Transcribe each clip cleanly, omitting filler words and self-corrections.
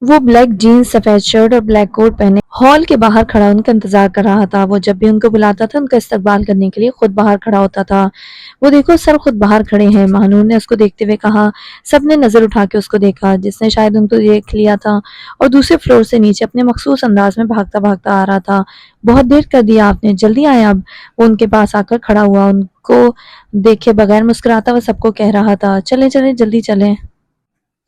وہ black jeans, سفید shirt اور بلیک کوٹ پہنے ہال کے باہر کھڑا ان کا انتظار کر رہا تھا۔ وہ جب بھی ان کو بلاتا تھا ان کا استقبال کرنے کے لیے خود باہر کھڑا ہوتا تھا۔ وہ دیکھو سر، خود باہر کھڑے ہیں، مہنور نے اس کو دیکھتے ہوئے کہا۔ سب نے نظر اٹھا کے اس کو دیکھا، جس نے شاید ان کو دیکھ لیا تھا اور دوسرے فلور سے نیچے اپنے مخصوص انداز میں بھاگتا بھاگتا آ رہا تھا۔ بہت دیر کر دیا آپ نے، جلدی آئے اب۔ وہ ان کے پاس آ کر کھڑا ہوا، ان کو دیکھے بغیر مسکراتا ہوا سب کو کہہ رہا تھا، چلیں چلیں جلدی چلیں۔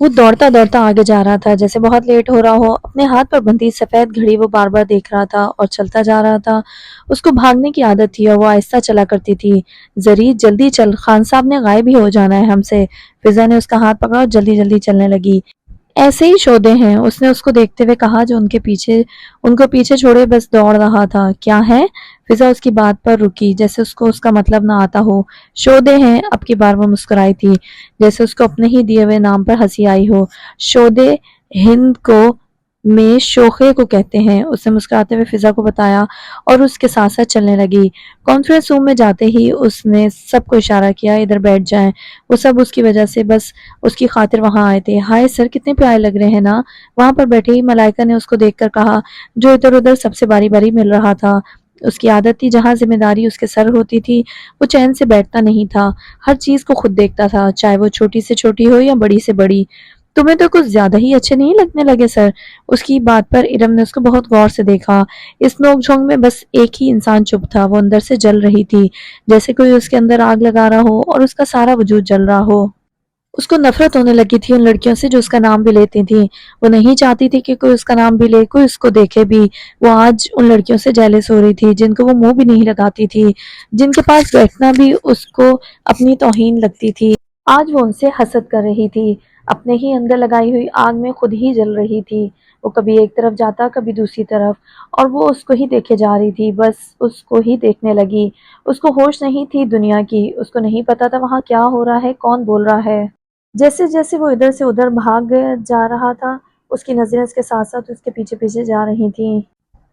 وہ دوڑتا دوڑتا آگے جا رہا تھا جیسے بہت لیٹ ہو رہا ہو۔ اپنے ہاتھ پر بندھی سفید گھڑی وہ بار بار دیکھ رہا تھا اور چلتا جا رہا تھا۔ اس کو بھاگنے کی عادت تھی اور وہ آہستہ چلا کرتی تھی۔ زری جلدی چل، خان صاحب نے غائب ہی ہو جانا ہے ہم سے۔ فضا نے اس کا ہاتھ پکڑا اور جلدی جلدی چلنے لگی۔ ایسے ہی شودے ہیں، اس نے اس کو دیکھتے ہوئے کہا جو ان کو پیچھے چھوڑے بس دوڑ رہا تھا۔ کیا ہے؟ فضا اس کی بات پر رکی جیسے اس کو اس کا مطلب نہ آتا ہو۔ شودے ہیں، اب کی بار وہ مسکرائی تھی جیسے اس کو اپنے ہی دیے ہوئے نام پر ہنسی آئی ہو۔ شودے ہند کو میں شوخے کو کہتے ہیں، اس نے مسکراتے ہوئے فضا کو بتایا اور اس کے ساتھ ساتھ چلنے لگی۔ کانفرنس روم میں جاتے ہی اس نے سب کو اشارہ کیا ادھر بیٹھ جائیں۔ وہ سب اس کی وجہ سے، بس اس کی خاطر وہاں آئے تھے۔ ہائے سر، کتنے پیارے لگ رہے ہیں نا؟ وہاں پر بیٹھے ہی ملائکہ نے اس کو دیکھ کر کہا، جو ادھر ادھر سب سے باری باری مل رہا تھا۔ اس کی عادت تھی جہاں ذمہ داری اس کے سر ہوتی تھی وہ چین سے بیٹھتا نہیں تھا، ہر چیز کو خود دیکھتا تھا، چاہے وہ چھوٹی سے چھوٹی ہو یا بڑی سے بڑی۔ تمہیں تو کچھ زیادہ ہی اچھے نہیں لگنے لگے سر؟ اس کی بات پر ارم نے اس کو بہت غور سے دیکھا۔ اس نوک جھونک میں بس ایک ہی انسان چپ تھا، وہ اندر سے جل رہی تھی جیسے کوئی اس کے اندر آگ لگا رہا ہو اور اس کا سارا وجود جل رہا ہو۔ اس کو نفرت ہونے لگی تھی ان لڑکیوں سے جو اس کا نام بھی لیتی تھیں۔ وہ نہیں چاہتی تھی کہ کوئی اس کا نام بھی لے، کوئی اس کو دیکھے بھی۔ وہ آج ان لڑکیوں سے جیلس ہو رہی تھی جن کو وہ منہ بھی نہیں لگاتی تھی، جن کے پاس بیٹھنا بھی اس کو اپنی توہین لگتی تھی۔ آج وہ ان سے حسد کر رہی تھی، اپنے ہی اندر لگائی ہوئی آگ میں خود ہی جل رہی تھی۔ وہ کبھی ایک طرف جاتا کبھی دوسری طرف اور وہ اس کو ہی دیکھے جا رہی تھی، بس اس کو ہی دیکھنے لگی۔ اس کو ہوش نہیں تھی دنیا کی، اس کو نہیں پتا تھا وہاں کیا ہو رہا ہے، کون بول رہا ہے۔ جیسے جیسے وہ ادھر سے ادھر بھاگ جا رہا تھا اس کی نظریں اس کے ساتھ ساتھ اس کے پیچھے پیچھے جا رہی تھیں۔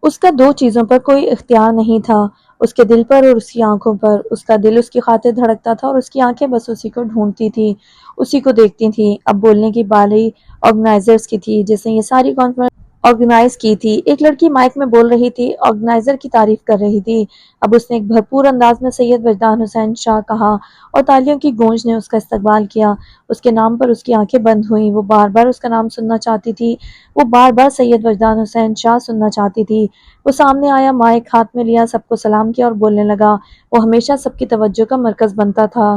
اس کا دو چیزوں پر کوئی اختیار نہیں تھا، اس کے دل پر اور اس کی آنکھوں پر۔ اس کا دل اس کی خاطر دھڑکتا تھا اور اس کی آنکھیں بس اسی کو ڈھونڈتی تھی، اسی کو دیکھتی تھیں۔ اب بولنے کی باری آرگنائزرز کی تھی جس نے یہ ساری کانفرنس آرگنائز کی تھی۔ ایک لڑکی مائک میں بول رہی تھی، آرگنائزر کی تعریف کر رہی تھی۔ اب اس نے ایک بھرپور انداز میں سید وجدان حسین شاہ کہا اور تالیوں کی گونج نے اس کا استقبال کیا۔ اس کے نام پر اس کی آنکھیں بند ہوئیں، وہ بار بار اس کا نام سننا چاہتی تھی، وہ بار بار سید وجدان حسین شاہ سننا چاہتی تھی۔ وہ سامنے آیا، مائک ہاتھ میں لیا، سب کو سلام کیا اور بولنے لگا۔ وہ ہمیشہ سب کی توجہ کا مرکز بنتا تھا،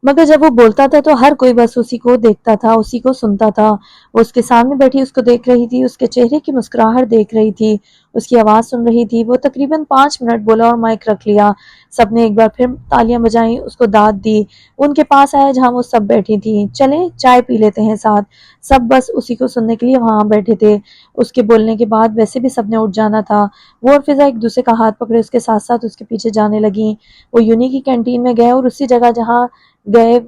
مگر جب وہ بولتا تھا تو ہر کوئی بس اسی کو دیکھتا تھا، اسی کو سنتا تھا۔ وہ اس کے سامنے بیٹھی اس کو دیکھ رہی تھی، اس کے چہرے کی مسکراہٹ دیکھ رہی تھی، اس کی آواز سن رہی تھی۔ وہ تقریباً 5 منٹ بولا اور مائک رکھ لیا۔ سب نے ایک بار پھر تالیاں بجائیں، اس کو داد دی۔ ان کے پاس آیا جہاں وہ سب بیٹھی تھی۔ چلیں چائے پی لیتے ہیں ساتھ۔ سب بس اسی کو سننے کے لیے وہاں بیٹھے تھے۔ اس کے بولنے کے بعد ویسے بھی سب نے اٹھ جانا تھا۔ وہ اور فضا ایک دوسرے کا ہاتھ پکڑے اس کے ساتھ ساتھ اس کے پیچھے جانے لگیں۔ وہ یونی کی کینٹین میں گئے اور اسی جگہ جہاں گئے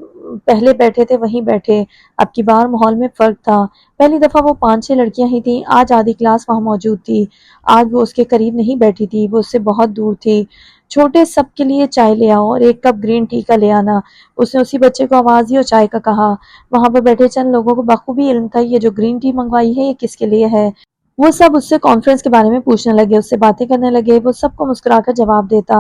پہلے بیٹھے تھے وہیں بیٹھے۔ اب کی بار ماحول میں فرق تھا، پہلی دفعہ وہ 5-6 لڑکیاں ہی تھیں، آج آدھی کلاس وہاں موجود تھی۔ آج وہ اس کے قریب نہیں بیٹھی تھی، وہ اس سے بہت دور تھی۔ چھوٹے سب کے لیے چائے لے آؤ اور ایک کپ گرین ٹی کا لے آنا، اس نے اسی بچے کو آواز دی اور چائے کا کہا۔ وہاں پر بیٹھے چند لوگوں کو بخوبی علم تھا یہ جو گرین ٹی منگوائی ہے یہ کس کے لیے ہے۔ وہ سب اس سے کانفرنس کے بارے میں پوچھنے لگے، اس سے باتیں کرنے لگے۔ وہ سب کو مسکرا کر جواب دیتا۔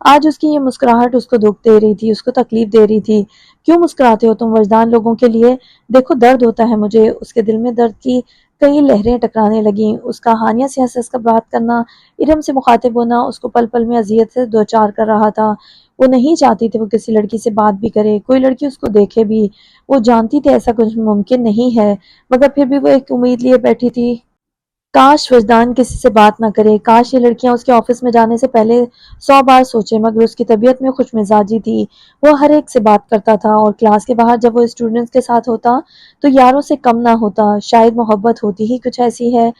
آج اس کی یہ مسکراہٹ اس کو دکھ دے رہی تھی، اس کو تکلیف دے رہی تھی۔ کیوں مسکراتے ہو تم وجدان لوگوں کے لیے؟ دیکھو درد ہوتا ہے مجھے۔ اس کے دل میں درد کی کئی لہریں ٹکرانے لگیں۔ اس کا ہانیہ سے ہنس ہنس کر بات کرنا، ارم سے مخاطب ہونا اس کو پل پل میں اذیت سے دوچار کر رہا تھا۔ وہ نہیں چاہتی تھی وہ کسی لڑکی سے بات بھی کرے، کوئی لڑکی اس کو دیکھے بھی۔ وہ جانتی تھی ایسا کچھ ممکن نہیں ہے، مگر پھر بھی وہ ایک امید لیے بیٹھی تھی۔ کاش وجدان کسی سے بات نہ کرے، کاش یہ لڑکیاں اس کے آفس میں جانے سے پہلے 100 بار سوچے، مگر اس کی طبیعت میں خوش مزاجی تھی، وہ ہر ایک سے بات کرتا تھا اور کلاس کے باہر جب وہ اسٹوڈنٹس کے ساتھ ہوتا تو یاروں سے کم نہ ہوتا۔ شاید محبت ہوتی ہی کچھ ایسی ہے،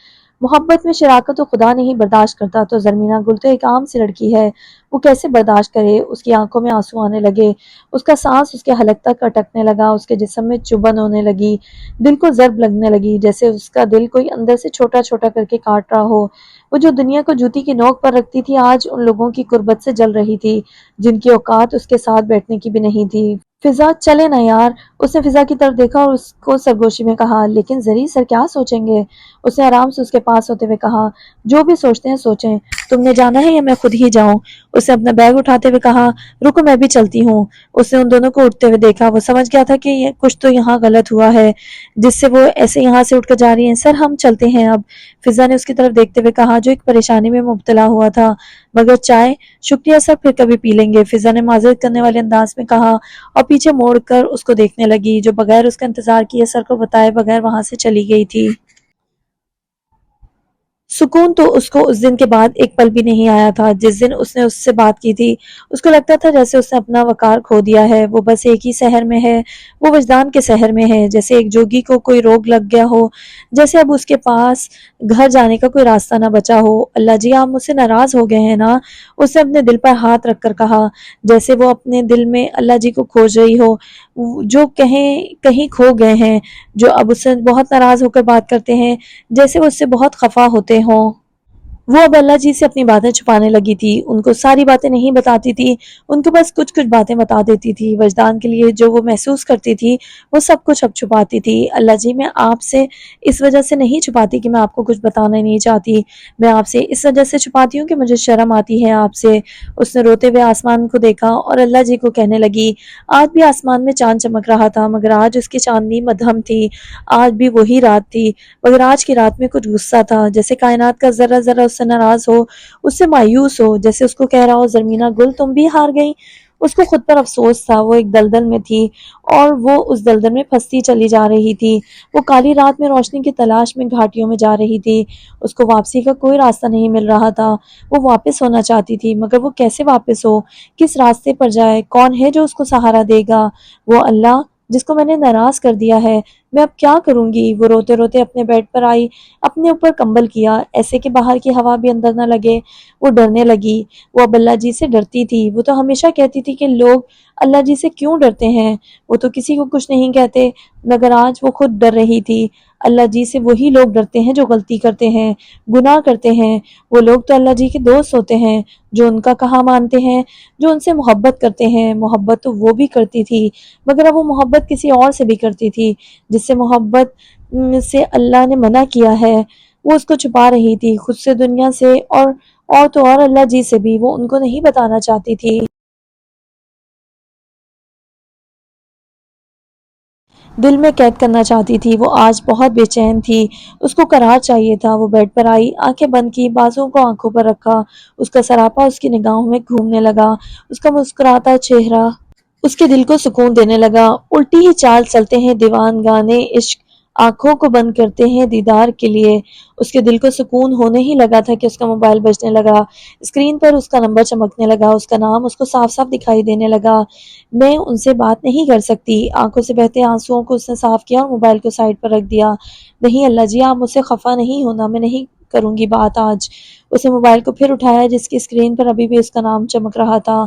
محبت میں شراکت و خدا نہیں برداشت کرتا تو زرمینہ گل تو ایک عام سی لڑکی ہے، وہ کیسے برداشت کرے؟ اس کی آنکھوں میں آنسو آنے لگے، اس کا سانس اس کے حلق تک اٹکنے لگا، اس کے جسم میں چبھن ہونے لگی، دل کو ضرب لگنے لگی جیسے اس کا دل کوئی اندر سے چھوٹا چھوٹا کر کے کاٹ رہا ہو۔ وہ جو دنیا کو جوتی کی نوک پر رکھتی تھی آج ان لوگوں کی قربت سے جل رہی تھی جن کی اوقات اس کے ساتھ بیٹھنے کی بھی نہیں تھی۔ فضا چلے نا یار۔ اس نے فضا کی طرف دیکھا اور اس کو سرگوشی میں کہا، لیکن زری سر کیا سوچیں گے؟ اس نے آرام سے اس کے پاس ہوتے ہوئے کہا، جو بھی سوچتے ہیں سوچیں، تم نے جانا ہے یا میں خود ہی جاؤں؟ اس نے اپنا بیگ اٹھاتے ہوئے کہا، رکو میں بھی چلتی ہوں۔ اس نے ان دونوں کو اٹھتے ہوئے دیکھا، وہ سمجھ گیا تھا کہ کچھ تو یہاں غلط ہوا ہے جس سے وہ ایسے یہاں سے اٹھ کر جا رہی ہیں۔ سر ہم چلتے ہیں اب، فضا نے اس کی طرف دیکھتے ہوئے کہا جو ایک پریشانی میں مبتلا ہوا تھا۔ مگر چائے؟ شکریہ سر، پھر کبھی پی لیں گے، فضا نے معذرت کرنے والے انداز میں کہا اور پیچھے موڑ کر اس کو دیکھنے لگی جو بغیر اس کا انتظار کیے سر کو بتائے بغیر وہاں سے چلی گئی تھی۔ سکون تو اس کو اس دن کے بعد ایک پل بھی نہیں آیا تھا جس دن اس نے اس سے بات کی تھی۔ اس کو لگتا تھا جیسے اس نے اپنا وقار کھو دیا ہے، وہ بس ایک ہی شہر میں ہے، وہ وجدان کے شہر میں ہے، جیسے ایک جوگی کو کوئی روگ لگ گیا ہو، جیسے اب اس کے پاس گھر جانے کا کوئی راستہ نہ بچا ہو۔ اللہ جی آپ مجھ سے ناراض ہو گئے ہیں نا؟ اس نے اپنے دل پر ہاتھ رکھ کر کہا، جیسے وہ اپنے دل میں اللہ جی کو کھوج رہی ہو، جو کہیں کھو گئے ہیں، جو اب اس سے بہت ناراض ہو کر بات کرتے ہیں، جیسے وہ اس سے بہت خفا ہوتے ہوں۔ وہ اب اللہ جی سے اپنی باتیں چھپانے لگی تھی، ان کو ساری باتیں نہیں بتاتی تھی، ان کو بس کچھ کچھ باتیں بتا دیتی تھی۔ وجدان کے لیے جو وہ محسوس کرتی تھی وہ سب کچھ اب چھپاتی تھی۔ اللہ جی میں آپ سے اس وجہ سے نہیں چھپاتی کہ میں آپ کو کچھ بتانا نہیں چاہتی، میں آپ سے اس وجہ سے چھپاتی ہوں کہ مجھے شرم آتی ہے آپ سے۔ اس نے روتے ہوئے آسمان کو دیکھا اور اللہ جی کو کہنے لگی، آج بھی آسمان میں چاند چمک رہا تھا مگر آج اس کی چاندنی مدھم تھی، آج بھی وہی رات تھی مگر آج کی رات میں کچھ غصہ تھا، جیسے کائنات کا ذرہ ذرہ اس سے ناراض ہو، اس سے مایوس ہو، جیسے اس کو کہہ رہا ہو زرمینہ گل تم بھی ہار گئی۔ اس کو خود پر افسوس تھا، وہ ایک دلدل میں تھی اور وہ اس دلدل میں پھنستی چلی جا رہی تھی۔ وہ کالی رات میں روشنی کی تلاش میں گھاٹیوں میں جا رہی تھی، اس کو واپسی کا کوئی راستہ نہیں مل رہا تھا۔ وہ واپس ہونا چاہتی تھی مگر وہ کیسے واپس ہو، کس راستے پر جائے، کون ہے جو اس کو سہارا دے گا؟ وہ اللہ جس کو میں نے ناراض کر دیا ہے، میں اب کیا کروں گی؟ وہ روتے روتے اپنے بیڈ پر آئی، اپنے اوپر کمبل کیا ایسے کہ باہر کی ہوا بھی اندر نہ لگے۔ وہ ڈرنے لگی، وہ اب اللہ جی سے ڈرتی تھی۔ وہ تو ہمیشہ کہتی تھی کہ لوگ اللہ جی سے کیوں ڈرتے ہیں، وہ تو کسی کو کچھ نہیں کہتے، مگر آج وہ خود ڈر رہی تھی۔ اللہ جی سے وہی لوگ ڈرتے ہیں جو غلطی کرتے ہیں، گناہ کرتے ہیں۔ وہ لوگ تو اللہ جی کے دوست ہوتے ہیں جو ان کا کہا مانتے ہیں، جو ان سے محبت کرتے ہیں۔ محبت تو وہ بھی کرتی تھی مگر اب وہ محبت کسی اور سے بھی کرتی تھی جس سے محبت سے اللہ نے منع کیا ہے۔ وہ اس کو چھپا رہی تھی، خود سے، دنیا سے، اور تو اور اللہ جی سے بھی۔ وہ ان کو نہیں بتانا چاہتی تھی، دل میں قید کرنا چاہتی تھی۔ وہ آج بہت بے چین تھی، اس کو قرار چاہیے تھا۔ وہ بیڈ پر آئی، آنکھیں بند کی، بازوؤں کو آنکھوں پر رکھا، اس کا سراپا اس کی نگاہوں میں گھومنے لگا، اس کا مسکراتا چہرہ اس کے دل کو سکون دینے لگا۔ الٹی ہی چال چلتے ہیں دیوان گانے عشق، آنکھوں کو بند کرتے ہیں دیدار کے لیے۔ اس کے دل کو سکون ہونے ہی لگا تھا کہ اس کا موبائل بجنے لگا، اسکرین پر اس کا نمبر چمکنے لگا، اس کا نام اس کو صاف صاف دکھائی دینے لگا۔ میں ان سے بات نہیں کر سکتی۔ آنکھوں سے بہتے آنسوؤں کو اس نے صاف کیا اور موبائل کو سائیڈ پر رکھ دیا۔ نہیں اللہ جی آپ مجھ سے خفا نہیں ہونا، میں نہیں کروں گی بات آج۔ اس نے موبائل کو پھر اٹھایا جس کی اسکرین پر ابھی بھی اس کا نام چمک رہا تھا۔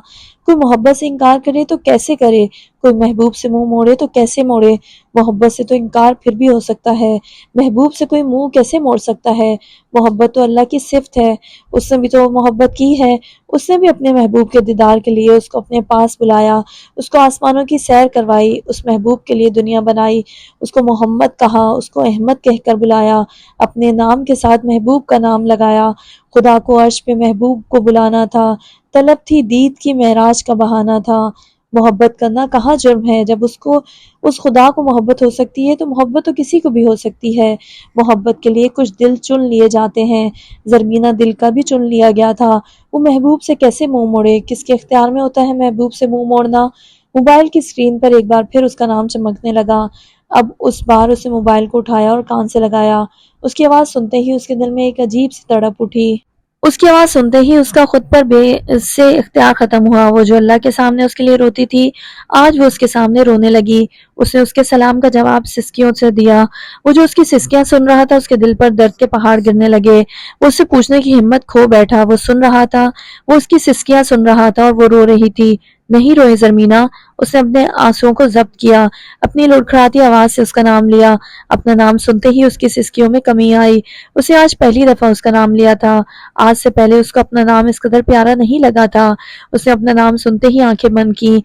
کوئی محبت سے انکار کرے تو کیسے کرے، کوئی محبوب سے منہ موڑے تو کیسے موڑے؟ محبت سے تو انکار پھر بھی ہو سکتا ہے، محبوب سے کوئی منہ کیسے موڑ سکتا ہے؟ محبت تو اللہ کی صفت ہے، اس نے بھی تو محبت کی ہے۔ اس نے بھی اپنے محبوب کے دیدار کے لیے اس کو اپنے پاس بلایا، اس کو آسمانوں کی سیر کروائی، اس محبوب کے لیے دنیا بنائی، اس کو محمد کہا، اس کو احمد کہہ کر بلایا، اپنے نام کے ساتھ محبوب کا نام لگایا۔ خدا کو عرش پہ محبوب کو بلانا تھا، طلب تھی دید کی معراج کا بہانہ تھا۔ محبت کرنا کہاں جرم ہے؟ جب اس خدا کو محبت ہو سکتی ہے تو محبت تو کسی کو بھی ہو سکتی ہے۔ محبت کے لیے کچھ دل چن لیے جاتے ہیں، زرمینہ دل کا بھی چن لیا گیا تھا۔ وہ محبوب سے کیسے منہ موڑے؟ کس کے اختیار میں ہوتا ہے محبوب سے منہ موڑنا؟ موبائل کی اسکرین پر ایک بار پھر اس کا نام چمکنے لگا۔ اب اس بار اس نے موبائل کو اٹھایا اور کان سے لگایا۔ اس کی آواز سنتے ہی اس کے دل میں ایک عجیب سی تڑپ اٹھی۔ اس کی آواز سنتے ہی اس کا خود پر بے سے اختیار ختم ہوا۔ وہ جو اللہ کے سامنے اس کے لیے روتی تھی، آج وہ اس کے سامنے رونے لگی۔ اس نے اس کے سلام کا جواب سسکیوں سے دیا۔ وہ جو اس کی سسکیاں سن رہا تھا، اس کے دل پر درد کے پہاڑ گرنے لگے۔ وہ اس سے پوچھنے کی ہمت کھو بیٹھا۔ وہ سن رہا تھا، وہ اس کی سسکیاں سن رہا تھا اور وہ رو رہی تھی۔ نہیں روئے زرمینہ، اس نے اپنے آنسوؤں کو ضبط کیا، اپنی لڑکھڑاتی آواز سے اس کا نام لیا۔ اپنا نام سنتے ہی اس کی سسکیوں میں کمی آئی۔ اسے آج پہلی دفعہ اس کا نام لیا تھا۔ آج سے پہلے اس کو اپنا نام اس قدر پیارا نہیں لگا تھا۔ اس نے اپنا نام سنتے ہی آنکھیں بند کی،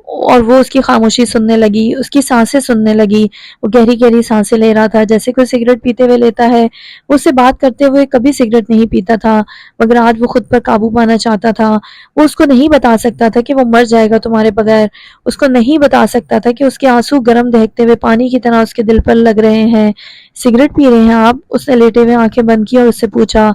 اور وہ اس کی خاموشی سننے لگی، اس کی سانسیں سننے لگی۔ وہ گہری گہری سانسیں لے رہا تھا جیسے کوئی سگریٹ پیتے ہوئے لیتا ہے۔ وہ اس سے بات کرتے ہوئے کبھی سگریٹ نہیں پیتا تھا، مگر آج وہ خود پر قابو پانا چاہتا تھا۔ وہ اس کو نہیں بتا سکتا تھا کہ وہ مر جائے گا تمہارے بغیر، اس کو نہیں بتا سکتا تھا کہ اس کے آنسو گرم دہکتے ہوئے پانی کی طرح اس کے دل پر لگ رہے ہیں۔ سگریٹ پی رہے ہیں آپ؟ اس نے لیٹے ہوئے آنکھیں بند کی اور اس سے پوچھا۔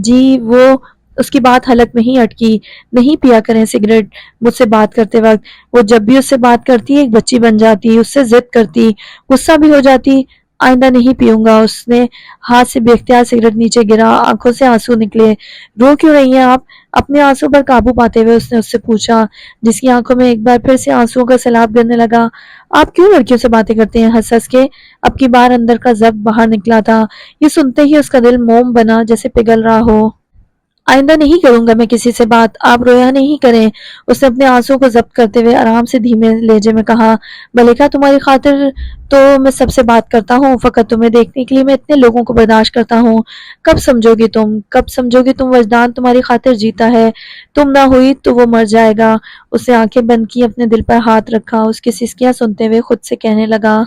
جی وہ اس کی بات حلق میں ہی اٹکی۔ نہیں پیا کریں سگریٹ مجھ سے بات کرتے وقت۔ وہ جب بھی اس سے بات کرتی ایک بچی بن جاتی، اس سے ضد کرتی، غصہ بھی ہو جاتی۔ آئندہ نہیں پیوں گا۔ اس نے ہاتھ سے بے اختیار سگریٹ نیچے گرا، آنکھوں سے آنسو نکلے۔ رو کیوں رہی ہیں آپ؟ اپنے آنسو پر قابو پاتے ہوئے اس نے اس سے پوچھا، جس کی آنکھوں میں ایک بار پھر سے آنسوؤں کا سیلاب گرنے لگا۔ آپ کیوں لڑکیوں سے باتیں کرتے ہیں ہنس ہنس کے؟ اب کی بار اندر کا ضبط باہر نکلا تھا۔ یہ سنتے ہی اس کا دل موم بنا جیسے پگھل رہا ہو۔ آئندہ نہیں کروں گا میں کسی سے بات، آپ رویا نہیں کریں۔ اس نے اپنے آنسوں کو ضبط کرتے ہوئے آرام سے دھیمے لہجے میں کہا، ملکہ تمہاری خاطر تو میں سب سے بات کرتا ہوں، فقط تمہیں دیکھنے کے لیے میں اتنے لوگوں کو برداشت کرتا ہوں۔ کب سمجھو گی تم، کب سمجھو گی تم وجدان تمہاری خاطر جیتا ہے؟ تم نہ ہوئی تو وہ مر جائے گا۔ اس نے آنکھیں بند کی، اپنے دل پر ہاتھ رکھا، اس کی سسکیاں سنتے ہوئے خود سے کہنے لگا۔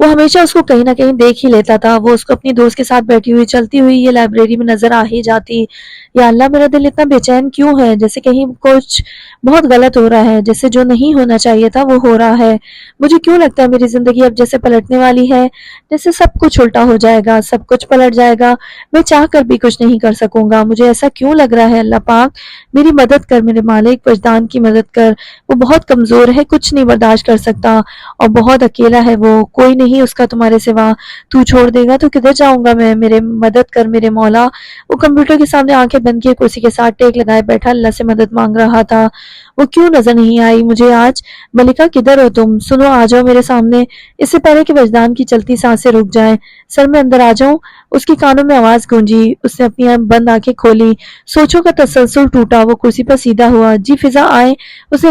وہ ہمیشہ اس کو کہیں نہ کہیں دیکھ ہی لیتا تھا۔ وہ اس کو اپنی دوست کے ساتھ بیٹھی ہوئی چلتی ہوئی یہ لائبریری میں نظر آ ہی جاتی۔ یا اللہ میرا دل اتنا بے چین کیوں ہے؟ جیسے کہیں کچھ بہت غلط ہو رہا ہے، جیسے جو نہیں ہونا چاہیے تھا وہ ہو رہا ہے۔ مجھے کیوں لگتا ہے میری زندگی اب جیسے پلٹنے والی ہے، جیسے سب کچھ الٹا ہو جائے گا، سب کچھ پلٹ جائے گا، میں چاہ کر بھی کچھ نہیں کر سکوں گا۔ مجھے ایسا کیوں لگ رہا ہے؟ اللہ پاک میری مدد کر، میرے مالک وجدان کی مدد کر۔ وہ بہت کمزور ہے، کچھ نہیں برداشت کر سکتا اور بہت اکیلا ہے، وہ کوئی نہیں اس کا تمہارے سوا۔ تو چھوڑ دے گا تو کدھر جاؤں گا میں؟ میرے مدد کر میرے مولا۔ وہ کمپیوٹر کے سامنے آنکھیں بند کیے کرسی کے ساتھ ٹیک لگائے بیٹھا اللہ سے مدد مانگ رہا تھا۔ وہ کیوں نظر نہیں آئی مجھے آج؟ ملکہ کدھر ہو تم؟ سنو آ جاؤ میرے سامنے، اس سے پہلے کہ وجدان کی چلتی سانسیں رک جائیں۔ سر میں اندر آ جاؤں؟ اس کی کانوں میں آواز گونجی۔ اس نے اپنی بند آنکھیں کھولی، سوچوں کا تسلسل ٹوٹا۔ وہ کرسی پر سیدھا ہوا۔ جی فضا آئے؟ اس نے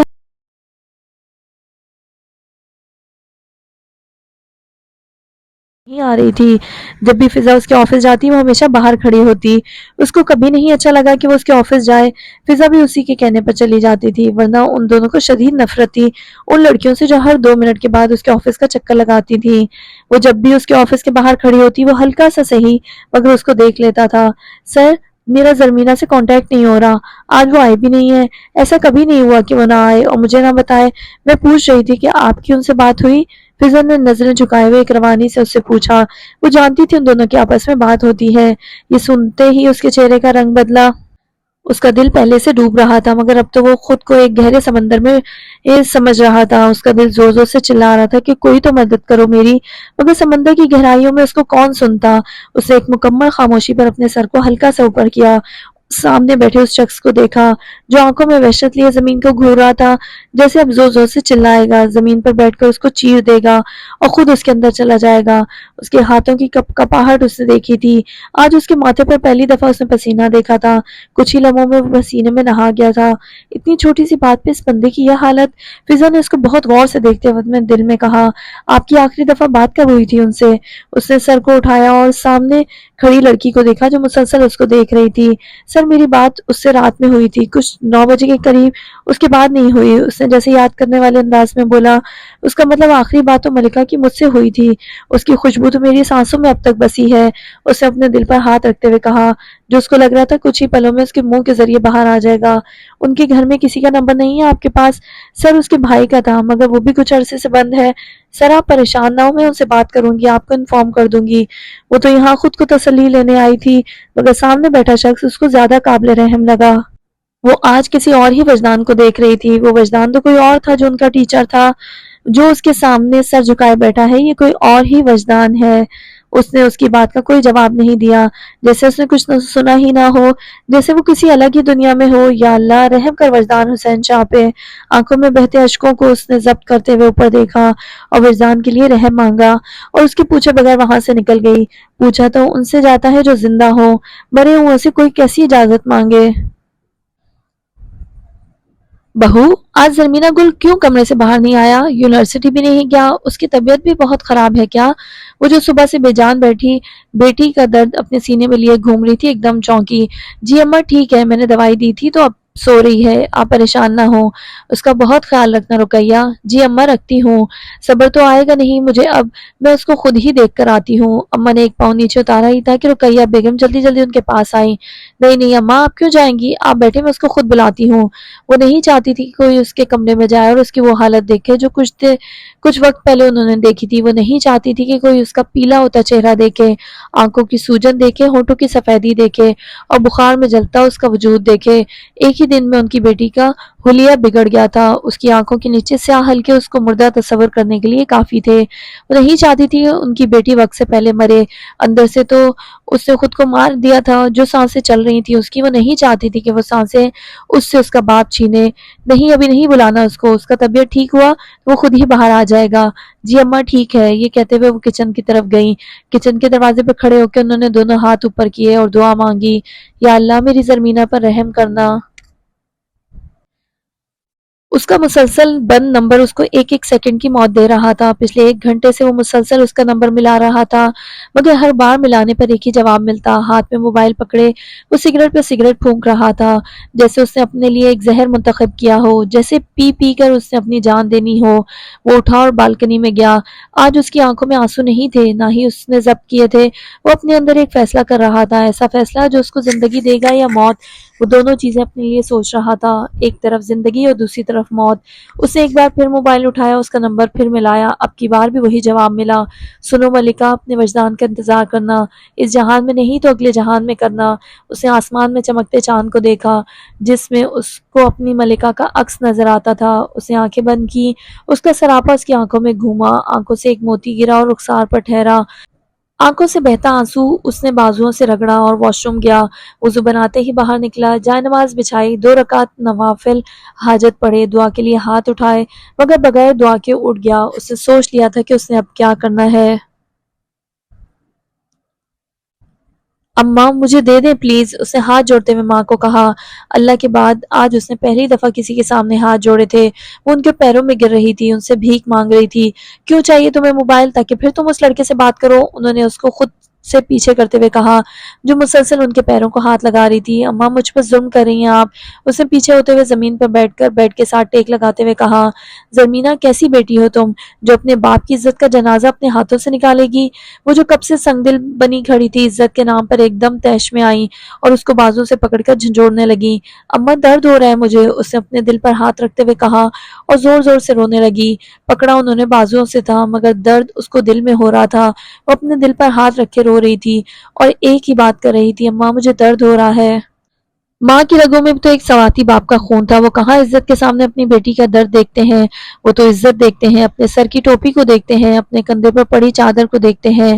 نہیں آ رہی تھی۔ جب بھی فضا اس کے آفس جاتی وہ ہمیشہ باہر کھڑی ہوتی۔ اس کو کبھی نہیں اچھا لگا کہ وہ اس کے آفس جائے۔ فضا بھی اسی کے کہنے پر چلی جاتی تھی، ورنہ ان دونوں کو شدید نفرت تھی ان لڑکیوں سے جو ہر 2 منٹ کے بعد اس کے آفس کا چکر لگاتی تھی۔ وہ جب بھی اس کے آفس کے باہر کھڑی ہوتی وہ ہلکا سا صحیح مگر اس کو دیکھ لیتا تھا۔ سر میرا زرمینہ سے کانٹیکٹ نہیں ہو رہا، آج وہ آئے بھی نہیں ہے۔ ایسا کبھی نہیں ہوا کہ وہ نہ آئے اور مجھے نہ بتائے۔ میں پوچھ رہی تھی کہ آپ کی ان سے بات ہوئی؟ فضا نے نظریں جھکائے ہوئے ایک روانی سے اس سے پوچھا۔ وہ جانتی تھی ان دونوں کی آپس میں بات ہوتی ہے۔ یہ سنتے ہی اس کے چہرے کا رنگ بدلا۔ اس کا دل پہلے سے ڈوب رہا تھا مگر اب تو وہ خود کو ایک گہرے سمندر میں سمجھ رہا تھا۔ اس کا دل زور زور سے چلا رہا تھا کہ کوئی تو مدد کرو میری، مگر سمندر کی گہرائیوں میں اس کو کون سنتا۔ اس نے ایک مکمل خاموشی پر اپنے سر کو ہلکا سا اوپر کیا، سامنے بیٹھے اس شخص کو دیکھا جو آنکھوں میں وحشت لیے زمین کو گھور رہا تھا، جیسے اب زور زور سے چلائے گا، زمین پر بیٹھ کر اس کو چیر دے گا اور خود اس کے اندر چلا جائے گا۔ اس کے ہاتھوں کی کپاہٹ اس نے دیکھی تھی، آج اس کے ماتھے پر پہلی دفعہ اس نے پسینہ دیکھا تھا، کچھ ہی لمحوں میں وہ پسینے میں نہا گیا تھا۔ اتنی چھوٹی سی بات پہ اس بندے کی یہ حالت۔ فضا نے اس کو بہت غور سے دیکھتے وقت میں دل میں کہا، آپ کی آخری دفعہ بات کب ہوئی تھی ان سے؟ اس نے سر کو اٹھایا اور سامنے کھڑی لڑکی کو دیکھا جو مسلسل اس کو دیکھ رہی تھی۔ سر میری بات اس سے رات میں ہوئی تھی، کچھ 9 بجے کے قریب، اس کے بعد نہیں ہوئی۔ اس نے جیسے یاد کرنے والے انداز میں بولا، اس کا مطلب آخری بات تو ملکہ کی مجھ سے ہوئی تھی، اس کی خوشبو تو میری سانسوں میں اب تک بسی ہے۔ اس نے اپنے دل پر ہاتھ رکھتے ہوئے کہا، جو اس کو لگ رہا تھا کچھ ہی پلوں میں اس کے منہ کے ذریعے باہر آ جائے گا۔ ان کے گھر میں کسی کا نمبر نہیں ہے آپ کے پاس؟ سر اس کے بھائی کا تھا مگر وہ بھی کچھ عرصے سے بند ہے۔ سر آپ پریشان نہ ہو، میں ان سے بات کروں گی، آپ کو انفارم کر دوں گی۔ وہ تو یہاں خود کو تسلی لینے آئی تھی مگر سامنے بیٹھا شخص اس کو زیادہ قابل رحم لگا۔ وہ آج کسی اور ہی وجدان کو دیکھ رہی تھی۔ وہ وجدان تو کوئی اور تھا جو ان کا ٹیچر تھا، جو اس کے سامنے سر جھکائے بیٹھا ہے، یہ کوئی اور ہی وجدان ہے۔ اس نے اس کی بات کا کوئی جواب نہیں دیا، جیسے اس نے کچھ سنا ہی نہ ہو، جیسے وہ کسی الگ ہی دنیا میں ہو۔ یا اللہ رحم کر وجدان حسین شاہ پہ۔ آنکھوں میں بہتے اشکوں کو اس نے ضبط کرتے ہوئے اوپر دیکھا اور وجدان کے لیے رحم مانگا اور اس کے پوچھے بغیر وہاں سے نکل گئی۔ پوچھا تو ان سے جاتا ہے جو زندہ ہو، مرے ہوئے سے کوئی کیسی اجازت مانگے؟ بہو آج زرمینہ گل کیوں کمرے سے باہر نہیں آیا؟ یونیورسٹی بھی نہیں گیا؟ اس کی طبیعت بھی بہت خراب ہے کیا؟ وہ جو صبح سے بے جان بیٹھی بیٹی کا درد اپنے سینے میں لیے گھوم رہی تھی، ایک دم چونکی۔ جی اماں ٹھیک ہے، میں نے دوائی دی تھی تو اب سو رہی ہے، آپ پریشان نہ ہوں، اس کا بہت خیال رکھنا رقیہ۔ جی اماں رکھتی ہوں، صبر تو آئے گا نہیں مجھے اب، میں اس کو خود ہی دیکھ کر آتی ہوں۔ اماں نے ایک پاؤں نیچے اتارا ہی تھا کہ رقیہ بیگم جلدی جلدی ان کے پاس آئی۔ نہیں نہیں اماں آپ کیوں جائیں گی، آپ بیٹھے، میں اس کو خود بلاتی ہوں۔ وہ نہیں چاہتی تھی کہ کوئی اس کے کمرے میں جائے اور اس کی وہ حالت دیکھے جو کچھ وقت پہلے انہوں نے دیکھی تھی۔ وہ نہیں چاہتی تھی کہ کوئی اس کا پیلا ہوتا چہرہ دیکھے، آنکھوں کی سوجن دیکھے، ہونٹوں کی سفیدی دیکھے اور بخار میں جلتا اس کا وجود دیکھے۔ ایک ہی دن میں ان کی بیٹی کا حلیہ بگڑ گیا تھا، اس کی آنکھوں کے نیچے سیاہ حلقے اس کو مردہ تصور کرنے کے لیے کافی تھے۔ وہ نہیں چاہتی تھی کہ ان کی بیٹی وقت سے پہلے مرے، اندر سے تو اس نے خود کو مار دیا تھا، جو سانسیں چل رہی تھی اس کی، وہ نہیں چاہتی تھی کہ وہ سانسیں اس سے اس کا باپ چھینے۔ نہیں ابھی نہیں بلانا اس کا طبیعت ٹھیک ہوا وہ خود ہی باہر آ جائے گا۔ جی اماں ٹھیک ہے، یہ کہتے ہوئے وہ کچن کی طرف گئیں۔ کچن کے دروازے پہ کھڑے ہو کے انہوں نے دونوں ہاتھ اوپر کیے اور دعا مانگی، یا اللہ میری زرمینہ پر رحم کرنا۔ اس کا مسلسل بند نمبر اس کو ایک ایک سیکنڈ کی موت دے رہا تھا۔ پچھلے 1 گھنٹے سے وہ مسلسل اس کا نمبر ملا رہا تھا، مگر ہر بار ملانے پر ایک ہی جواب ملتا۔ ہاتھ میں موبائل پکڑے وہ سگریٹ پہ سگریٹ پھونک رہا تھا، جیسے اس نے اپنے لیے ایک زہر منتخب کیا ہو، جیسے پی پی کر اس نے اپنی جان دینی ہو۔ وہ اٹھا اور بالکنی میں گیا۔ آج اس کی آنکھوں میں آنسو نہیں تھے، نہ ہی اس نے ضبط کیے تھے۔ وہ اپنے اندر ایک فیصلہ کر رہا تھا، ایسا فیصلہ جو اس کو زندگی دے گا یا موت۔ وہ دونوں چیزیں اپنے لیے سوچ رہا تھا، ایک طرف زندگی اور دوسری طرف موت۔ اس نے ایک بار پھر موبائل اٹھایا، اس کا نمبر پھر ملایا، اب کی بار بھی وہی جواب ملا، سنو ملکہ، اپنے وجدان کا انتظار کرنا، اس جہان میں نہیں تو اگلے جہان میں کرنا۔ اس نے آسمان میں چمکتے چاند کو دیکھا جس میں اس کو اپنی ملکہ کا عکس نظر آتا تھا۔ اس نے آنکھیں بند کی، اس کا سراپا اس کی آنکھوں میں گھوما، آنکھوں سے ایک موتی گرا اور رخسار پر ٹھہرا۔ آنکھوں سے بہتا آنسو اس نے بازوؤں سے رگڑا اور واش روم گیا۔ وضو بناتے ہی باہر نکلا، جائے نماز بچھائی، 2 رکعت نوافل حاجت پڑھے، دعا کے لیے ہاتھ اٹھائے، مگر بغیر دعا کے اٹھ گیا۔ اس نے سوچ لیا تھا کہ اس نے اب کیا کرنا ہے۔ اماں مجھے دے دیں پلیز، اس نے ہاتھ جوڑتے ہوئے ماں کو کہا۔ اللہ کے بعد آج اس نے پہلی دفعہ کسی کے سامنے ہاتھ جوڑے تھے۔ وہ ان کے پیروں میں گر رہی تھی، ان سے بھیک مانگ رہی تھی۔ کیوں چاہیے تمہیں موبائل؟ تاکہ پھر تم اس لڑکے سے بات کرو، انہوں نے اس کو خود سے پیچھے کرتے ہوئے کہا، جو مسلسل ان کے پیروں کو ہاتھ لگا رہی تھی۔ اماں مجھ پر ظلم کر رہی ہیں آپ، اس نے پیچھے ہوتے ہوئے زمین پر بیٹھ کر بیڈ کے ساتھ ٹیک لگاتے ہوئے کہا۔ زرمینہ کیسی بیٹی ہو تم، جو اپنے باپ کی عزت کا جنازہ اپنے ہاتھوں سے نکالے گی؟ وہ جو کب سے سنگ دل بنی کھڑی تھی، عزت کے نام پر ایک دم تیش میں آئی اور اس کو بازو سے پکڑ کر جھنجھوڑنے لگی۔ اماں درد ہو رہا ہے مجھے، اس نے اپنے دل پر ہاتھ رکھتے ہوئے کہا اور زور زور سے رونے لگی۔ پکڑا انہوں نے بازوؤں سے تھا، مگر درد اس کو دل میں ہو رہا تھا۔ وہ اپنے دل پر ہاتھ رکھ کے رو رہی تھی اور ایک ہی بات کر رہی تھی، اماں مجھے درد ہو رہا ہے۔ ماں کی رگوں میں بھی تو ایک سواتی باپ کا خون تھا، وہ کہاں عزت کے سامنے اپنی بیٹی کا درد دیکھتے ہیں؟ وہ تو عزت دیکھتے ہیں، اپنے سر کی ٹوپی کو دیکھتے ہیں، اپنے کندھے پر پڑی چادر کو دیکھتے ہیں۔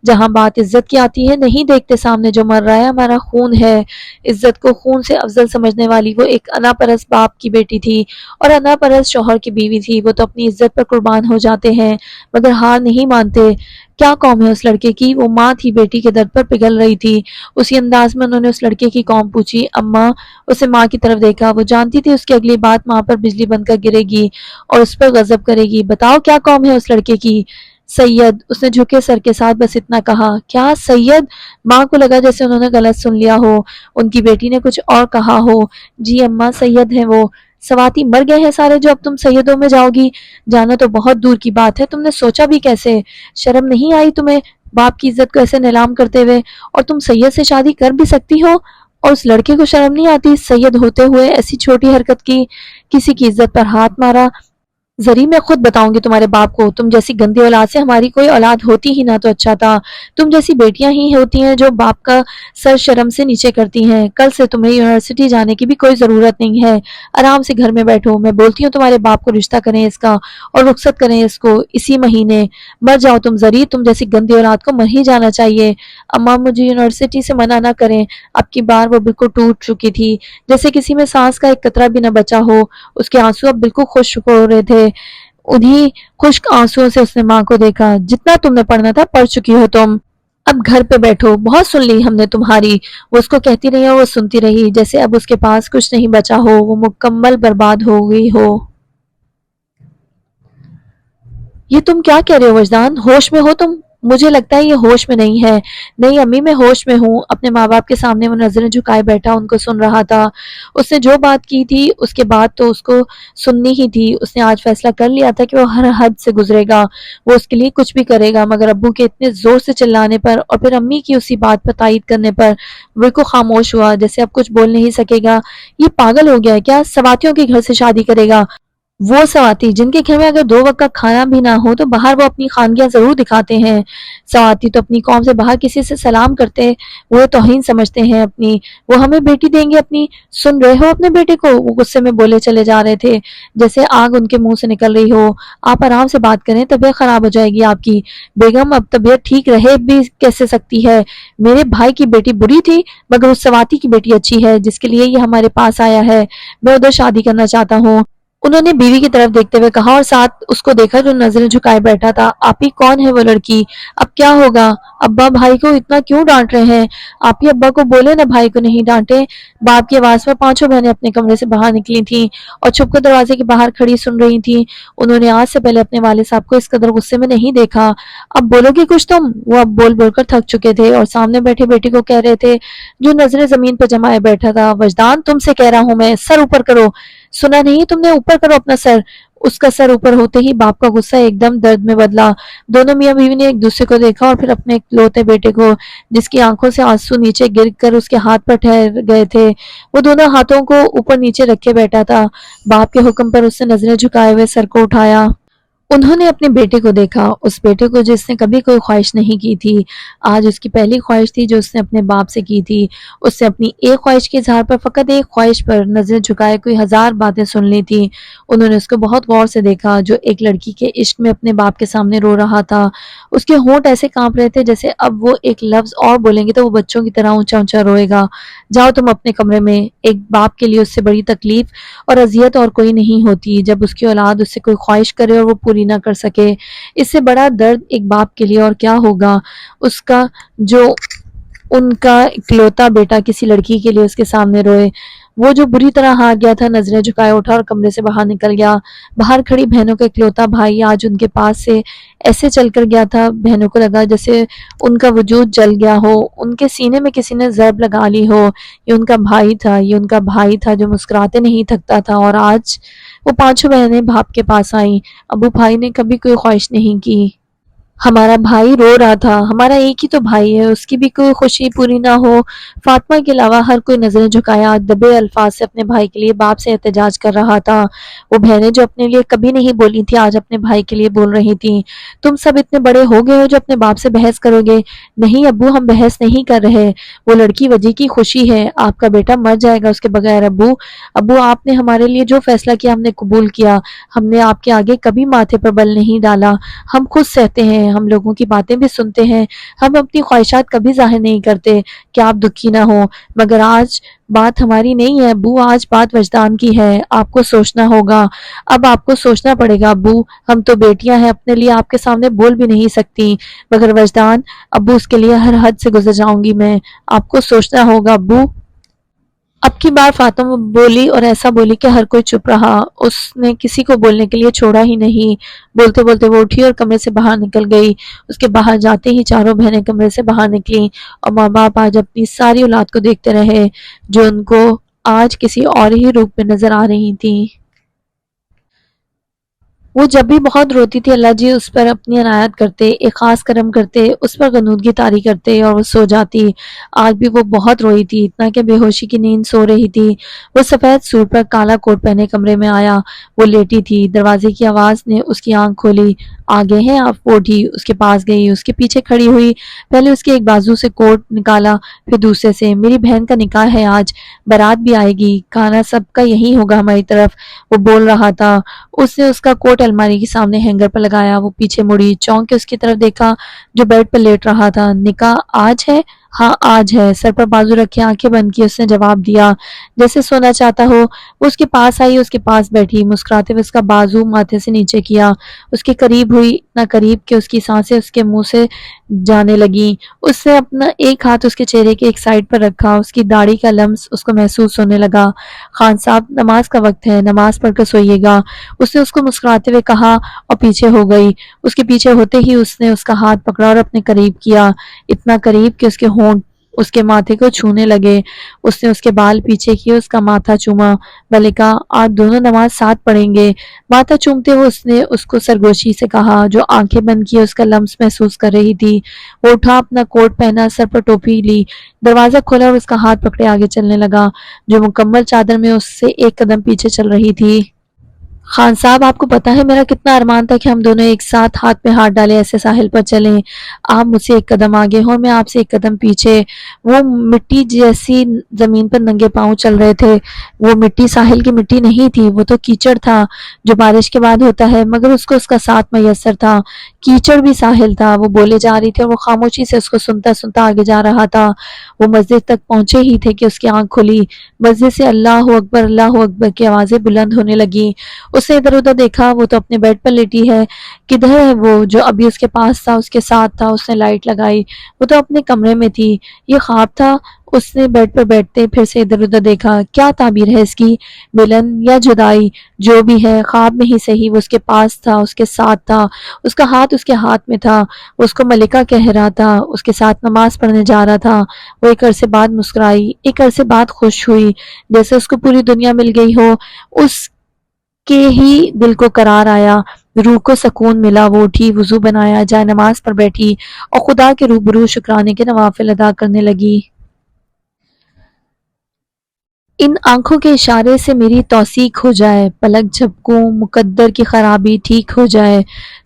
جہاں بات عزت کی آتی ہے، نہیں دیکھتے سامنے جو مر رہا ہے، ہمارا خون ہے۔ عزت کو خون سے افضل سمجھنے والی وہ ایک انا پرست باپ کی بیٹی تھی اور انا پرست شوہر کی بیوی تھی۔ وہ تو اپنی عزت پر قربان ہو جاتے ہیں مگر ہار نہیں مانتے۔ کیا قوم ہے اس لڑکے کی؟ وہ ماں تھی، بیٹی کے درد پر پگھل رہی تھی۔ اسی انداز میں انہوں نے اس لڑکے کی قوم پوچھی۔ اماں، اسے ماں کی طرف دیکھا، وہ جانتی تھی اس کی اگلی بات ماں پر بجلی بن کر گرے گی اور اس پر غضب کرے گی۔ بتاؤ کیا قوم ہے اس لڑکے کی؟ سید، اس نے جھکے سر کے ساتھ بس اتنا کہا۔ کیا سید؟ ماں کو لگا جیسے انہوں نے غلط سن لیا ہو، ان کی بیٹی نے کچھ اور کہا ہو۔ جی اماں، سید ہیں وہ۔ سواتی مر گئے ہیں سارے جو اب تم سیدوں میں جاؤ گی؟ جانا تو بہت دور کی بات ہے، تم نے سوچا بھی کیسے؟ شرم نہیں آئی تمہیں باپ کی عزت کو ایسے نیلام کرتے ہوئے؟ اور تم سید سے شادی کر بھی سکتی ہو، اور اس لڑکے کو شرم نہیں آتی سید ہوتے ہوئے ایسی چھوٹی حرکت کی؟ کسی کی عزت پر ہاتھ مارا۔ زری میں خود بتاؤں گی تمہارے باپ کو، تم جیسی گندی اولاد سے ہماری کوئی اولاد ہوتی ہی نہ تو اچھا تھا۔ تم جیسی بیٹیاں ہی ہوتی ہیں جو باپ کا سر شرم سے نیچے کرتی ہیں۔ کل سے تمہیں یونیورسٹی جانے کی بھی کوئی ضرورت نہیں ہے، آرام سے گھر میں بیٹھو۔ میں بولتی ہوں تمہارے باپ کو رشتہ کریں اس کا اور رخصت کریں اس کو اسی مہینے۔ مر جاؤ تم زری، تم جیسی گندی اولاد کو مر ہی جانا چاہیے۔ اماں مجھے یونیورسٹی سے منع نہ کریں۔ اب کی بار وہ بالکل ٹوٹ چکی تھی، جیسے کسی میں سانس کا ایک قطرہ بھی نہ بچا ہو۔ اس کے آنسو اب بالکل خشک ہو رہے تھے۔ انہی خشک آنسوؤں سے اس نے ماں کو دیکھا۔ جتنا تم نے پڑھنا تھا پڑھ چکی ہو تم۔ اب گھر پہ بیٹھو، بہت سن لی ہم نے تمہاری۔ وہ اس کو کہتی رہی اور وہ سنتی رہی، جیسے اب اس کے پاس کچھ نہیں بچا ہو، وہ مکمل برباد ہو گئی ہو۔ یہ تم کیا کہہ رہے ہو وجدان؟ ہوش میں ہو تم؟ مجھے لگتا ہے یہ ہوش میں نہیں ہے۔ نہیں امی، میں ہوش میں ہوں۔ اپنے ماں باپ کے سامنے وہ نظریں جھکائے بیٹھا ان کو سن رہا تھا۔ اس نے جو بات کی تھی اس کے بعد تو اس کو سننی ہی تھی۔ اس نے آج فیصلہ کر لیا تھا کہ وہ ہر حد سے گزرے گا، وہ اس کے لیے کچھ بھی کرے گا، مگر ابو کے اتنے زور سے چلانے پر اور پھر امی کی اسی بات پر تائید کرنے پر بالکل خاموش ہوا، جیسے اب کچھ بول نہیں سکے گا۔ یہ پاگل ہو گیا ہے کیا؟ سواتیوں کے گھر سے شادی کرے گا؟ وہ سواتی جن کے گھر میں اگر 2 وقت کا کھانا بھی نہ ہو تو باہر وہ اپنی خانگیاں ضرور دکھاتے ہیں۔ سواتی تو اپنی قوم سے باہر کسی سے سلام کرتے وہ توہین سمجھتے ہیں اپنی۔ وہ ہمیں بیٹی دیں گے اپنی؟ سن رہے ہو اپنے بیٹے کو؟ وہ غصے میں بولے چلے جا رہے تھے جیسے آگ ان کے منہ سے نکل رہی ہو۔ آپ آرام سے بات کریں، طبیعت خراب ہو جائے گی آپ کی۔ بیگم اب طبیعت ٹھیک رہے بھی کیسے سکتی ہے؟ میرے بھائی کی بیٹی بری تھی مگر اس سواتی کی بیٹی اچھی ہے جس کے لیے یہ ہمارے پاس آیا ہے۔ میں ادھر شادی کرنا چاہتا ہوں۔ انہوں نے بیوی کی طرف دیکھتے ہوئے کہا اور ساتھ اس کو دیکھا جو نظریں جھکائے بیٹھا تھا۔ آپی کون ہے وہ لڑکی؟ اب کیا ہوگا؟ ابا بھائی کو اتنا کیوں ڈانٹ رہے ہیں؟ آپی ابا کو بولے نا بھائی کو نہیں ڈانٹے۔ باپ کی آواز پر 5 بہنیں اپنے کمرے سے باہر نکلی تھیں اور چھپ کر دروازے کے باہر کھڑی سن رہی تھیں۔ انہوں نے آج سے پہلے اپنے والد صاحب کو اس قدر غصے میں نہیں دیکھا۔ اب بولو گے کچھ تم؟ وہ اب بول بول کر تھک چکے تھے اور سامنے بیٹھے بیٹی کو کہہ رہے تھے جو نظریں زمین پر جمائے بیٹھا تھا، وجدان تم سے کہہ رہا ہوں میں، سر اوپر کرو۔ سنا نہیں تم نے؟ اوپر کرو اپنا سر۔ اس کا سر اوپر ہوتے ہی باپ کا غصہ ایک دم درد میں بدلا۔ دونوں میاں بیوی نے ایک دوسرے کو دیکھا اور پھر اپنے اکلوتے بیٹے کو جس کی آنکھوں سے آنسو نیچے گر کر اس کے ہاتھ پر ٹھہر گئے تھے۔ وہ دونوں ہاتھوں کو اوپر نیچے رکھے بیٹھا تھا۔ باپ کے حکم پر اس نے نظریں جھکائے ہوئے سر کو اٹھایا۔ انہوں نے اپنے بیٹے کو دیکھا، اس بیٹے کو جس نے کبھی کوئی خواہش نہیں کی تھی۔ آج اس کی پہلی خواہش تھی جو اس نے اپنے باپ سے کی تھی۔ اس نے اپنی ایک خواہش کے اظہار پر فقط ایک خواہش پر نظریں جھکائے کوئی 1000 باتیں سن لی تھی۔ انہوں نے اس کو بہت غور سے دیکھا جو ایک لڑکی کے عشق میں اپنے باپ کے سامنے رو رہا تھا۔ اس کے ہونٹ ایسے کانپ رہے تھے جیسے اب وہ ایک لفظ اور بولیں گے تو وہ بچوں کی طرح اونچا اونچا روئے گا۔ جاؤ تم اپنے کمرے میں۔ ایک باپ کے لیے اس سے بڑی تکلیف اور اذیت اور کوئی نہیں ہوتی جب اس کی اولاد اس سے کوئی خواہش کرے اور وہ پوری نہ کر سکے۔ اس سے بڑا درد ایک باپ کے لیے اور کیا ہوگا اس کا جو ان کا اکلوتا بیٹا کسی لڑکی کے لیے اس کے سامنے روئے۔ وہ جو بری طرح ہار گیا تھا نظریں جھکائے اٹھا اور کمرے سے باہر نکل گیا۔ باہر کھڑی بہنوں کا اکلوتا بھائی آج ان کے پاس سے ایسے چل کر گیا تھا، بہنوں کو لگا جیسے ان کا وجود جل گیا ہو، ان کے سینے میں کسی نے ضرب لگا لی ہو۔ یہ ان کا بھائی تھا، یہ ان کا بھائی تھا جو مسکراتے نہیں تھکتا تھا، اور آج وہ 5 بہنیں باپ کے پاس آئیں۔ ابو بھائی نے کبھی کوئی خواہش نہیں کی۔ ہمارا بھائی رو رہا تھا، ہمارا ایک ہی تو بھائی ہے، اس کی بھی کوئی خوشی پوری نہ ہو۔ فاطمہ کے علاوہ ہر کوئی نظریں جھکایا دبے الفاظ سے اپنے بھائی کے لیے باپ سے احتجاج کر رہا تھا۔ وہ بہنیں جو اپنے لیے کبھی نہیں بولی تھی آج اپنے بھائی کے لیے بول رہی تھیں۔ تم سب اتنے بڑے ہو گئے ہو جو اپنے باپ سے بحث کرو گے؟ نہیں ابو، ہم بحث نہیں کر رہے، وہ لڑکی وجی کی خوشی ہے، آپ کا بیٹا مر جائے گا اس کے بغیر۔ ابو آپ نے ہمارے لیے جو فیصلہ کیا ہم نے قبول کیا، ہم نے آپ کے آگے کبھی ماتھے پر بل نہیں ڈالا، ہم خود سہتے ہیں، ہم لوگوں کی باتیں بھی سنتے ہیں، ہم اپنی خواہشات کبھی ظاہر نہیں کرتے کہ آپ دکھی نہ ہوں، مگر آج بات ہماری نہیں ہے ابو، آج بات وجدان کی ہے، آپ کو سوچنا ہوگا، اب آپ کو سوچنا پڑے گا ابو، ہم تو بیٹیاں ہیں، اپنے لیے آپ کے سامنے بول بھی نہیں سکتی، مگر وجدان ابو اس کے لیے ہر حد سے گزر جاؤں گی میں، آپ کو سوچنا ہوگا ابو۔ اب کی بار فاطمہ بولی اور ایسا بولی کہ ہر کوئی چپ رہا، اس نے کسی کو بولنے کے لیے چھوڑا ہی نہیں۔ بولتے بولتے وہ اٹھی اور کمرے سے باہر نکل گئی۔ اس کے باہر جاتے ہی چاروں بہنیں کمرے سے باہر نکلیں اور ماں باپ آج اپنی ساری اولاد کو دیکھتے رہے جو ان کو آج کسی اور ہی روپ میں نظر آ رہی تھی۔ وہ جب بھی بہت روتی تھی اللہ جی اس پر اپنی عنایت کرتے، ایک خاص کرم کرتے، اس پر غنودگی طاری کرتے اور وہ سو جاتی۔ آج بھی وہ بہت روئی تھی، اتنا کہ بے ہوشی کی نیند سو رہی تھی۔ وہ سفید سوٹ پر کالا کوٹ پہنے کمرے میں آیا، وہ لیٹی تھی، دروازے کی آواز نے اس کی آنکھ کھولی۔ آگے ہیں آپ؟ وہ اٹھی، اس کے پاس گئی، اس کے پیچھے کھڑی ہوئی، پہلے اس کے ایک بازو سے کوٹ نکالا پھر دوسرے سے۔ میری بہن کا نکاح ہے آج، بارات بھی آئے گی، کھانا سب کا یہی ہوگا ہماری طرف، وہ بول رہا تھا۔ اس نے اس کا کوٹ الماری کے سامنے ہینگر پر لگایا، وہ پیچھے مڑی، چونک کے اس کی طرف دیکھا جو بیڈ پر لیٹ رہا تھا۔ نکاح آج ہے؟ ہاں آج ہے، سر پر بازو رکھے آنکھیں بند کی اس نے جواب دیا جیسے سونا چاہتا ہو۔ وہ اس کے پاس آئی، اس کے پاس بیٹھی، مسکراتے ہوئے اس کا بازو ماتھے سے نیچے کیا، اس کے قریب ہوئی، اتنا قریب کہ اس کی سانسیں اس کے منہ سے جانے لگیں۔ اس نے اپنا ایک ہاتھ اس کے چہرے کے ایک سائڈ پر رکھا، اس کی داڑھی کا لمس اس کو محسوس ہونے لگا۔ خان صاحب نماز کا وقت ہے، نماز پڑھ کر سوئیے گا، اس نے اس کو مسکراتے ہوئے کہا اور پیچھے ہو گئی۔ اس کے پیچھے ہوتے ہی اس نے اس کا ہاتھ پکڑا اور اپنے قریب کیا، اتنا قریب کہ اس کے ہونٹ اس کے ماتھے کو چھونے لگے۔ اس نے اس کے بال پیچھے کیے، اس کا ماتھا چوما، ملکہ آج دونوں نماز ساتھ پڑھیں گے۔ ماتھا چومتے ہوئے اس نے اس کو سرگوشی سے کہا جو آنکھیں بند کیے اس کا لمس محسوس کر رہی تھی۔ وہ اٹھا، اپنا کوٹ پہنا، سر پر ٹوپی لی، دروازہ کھولا اور اس کا ہاتھ پکڑے آگے چلنے لگا، جو مکمل چادر میں اس سے ایک قدم پیچھے چل رہی تھی۔ خان صاحب آپ کو پتا ہے میرا کتنا ارمان تھا کہ ہم دونوں ایک ساتھ ہاتھ میں ہاتھ ڈالے ایسے ساحل پر چلیں، آپ مجھ سے ایک قدم آگے ہوں اور میں آپ سے ایک قدم پیچھے۔ وہ مٹی جیسی زمین پر ننگے پاؤں چل رہے تھے، وہ مٹی ساحل کی مٹی نہیں تھی، وہ تو کیچڑ تھا جو بارش کے بعد ہوتا ہے، مگر اس کو اس کا ساتھ میسر تھا، کیچڑ بھی ساحل تھا۔ وہ بولے جا رہی تھی اور وہ خاموشی سے اس کو سنتا سنتا آگے جا رہا تھا۔ وہ مسجد تک پہنچے ہی تھے کہ اس کی آنکھ کھلی، مسجد سے اللہ اکبر کی آوازیں بلند ہونے لگیں۔ اس نے ادھر ادھر دیکھا، وہ تو اپنے بیڈ پر لیٹی ہے، کدھر ہے وہ جو ابھی اس کے پاس تھا، اس کے ساتھ تھا؟ اس نے لائٹ لگائی، وہ تو اپنے کمرے میں تھی، یہ خواب تھا؟ اس نے بیڈ پر بیٹھتے پھر سے ادھر ادھر دیکھا، کیا تعبیر ہے اس کی، ملن یا جدائی؟ جو بھی ہے، خواب میں ہی صحیح وہ اس کے پاس تھا، اس کے ساتھ تھا، اس کا ہاتھ اس کے ہاتھ میں تھا، وہ اس کو ملکہ کہہ رہا تھا، اس کے ساتھ نماز پڑھنے جا رہا تھا۔ وہ ایک عرصے بعد مسکرائی، ایک عرصے بعد خوش ہوئی، جیسے اس کو پوری دنیا مل گئی ہو، اس کے ہی دل کو قرار آیا، روح کو سکون ملا۔ وہ اٹھی، وضو بنایا، جائے نماز پر بیٹھی اور خدا کے روبرو شکرانے کے نوافل ادا کرنے لگی۔ ان آنکھوں کے اشارے سے میری توثیق ہو جائے، پلک جھپکوں مقدر کی خرابی ٹھیک ہو جائے،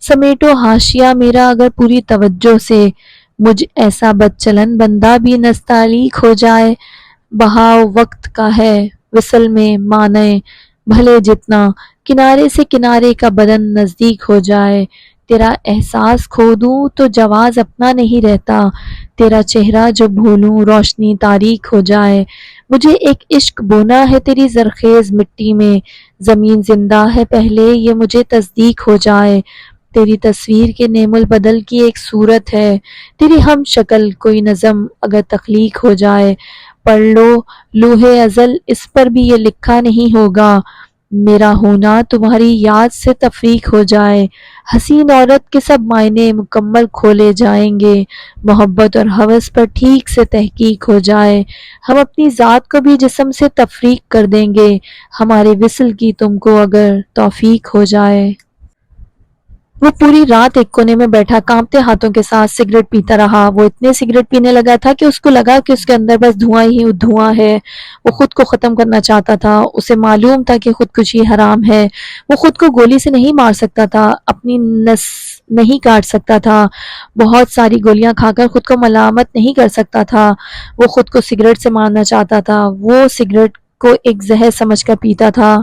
سمیٹو حاشیہ میرا اگر پوری توجہ سے، مجھ ایسا بد چلن بندہ بھی نستعلیق ہو جائے، بہاؤ وقت کا ہے وصل میں معنی بھلے جتنا، کنارے سے کنارے کا بدن نزدیک ہو جائے، تیرا احساس کھو دوں تو جواز اپنا نہیں رہتا، تیرا چہرہ جو بھولوں روشنی تاریک ہو جائے، مجھے ایک عشق بونا ہے تیری زرخیز مٹی میں، زمین زندہ ہے پہلے یہ مجھے تصدیق ہو جائے، تیری تصویر کے نعم البدل کی ایک صورت ہے، تیری ہم شکل کوئی نظم اگر تخلیق ہو جائے، پڑھ لو لوح ازل اس پر بھی یہ لکھا نہیں ہوگا، میرا ہونا تمہاری یاد سے تفریق ہو جائے، حسین عورت کے سب معنی مکمل کھولے جائیں گے، محبت اور ہوس پر ٹھیک سے تحقیق ہو جائے، ہم اپنی ذات کو بھی جسم سے تفریق کر دیں گے، ہمارے وصل کی تم کو اگر توفیق ہو جائے۔ وہ پوری رات ایک کونے میں بیٹھا کانپتے ہاتھوں کے ساتھ سگریٹ پیتا رہا۔ وہ اتنے سگریٹ پینے لگا تھا کہ اس کو لگا کہ اس کے اندر بس دھواں ہی دھواں ہے۔ وہ خود کو ختم کرنا چاہتا تھا، اسے معلوم تھا کہ خودکشی حرام ہے، وہ خود کو گولی سے نہیں مار سکتا تھا، اپنی نس نہیں کاٹ سکتا تھا، بہت ساری گولیاں کھا کر خود کو ملامت نہیں کر سکتا تھا، وہ خود کو سگریٹ سے مارنا چاہتا تھا، وہ سگریٹ کو ایک زہر سمجھ کر پیتا تھا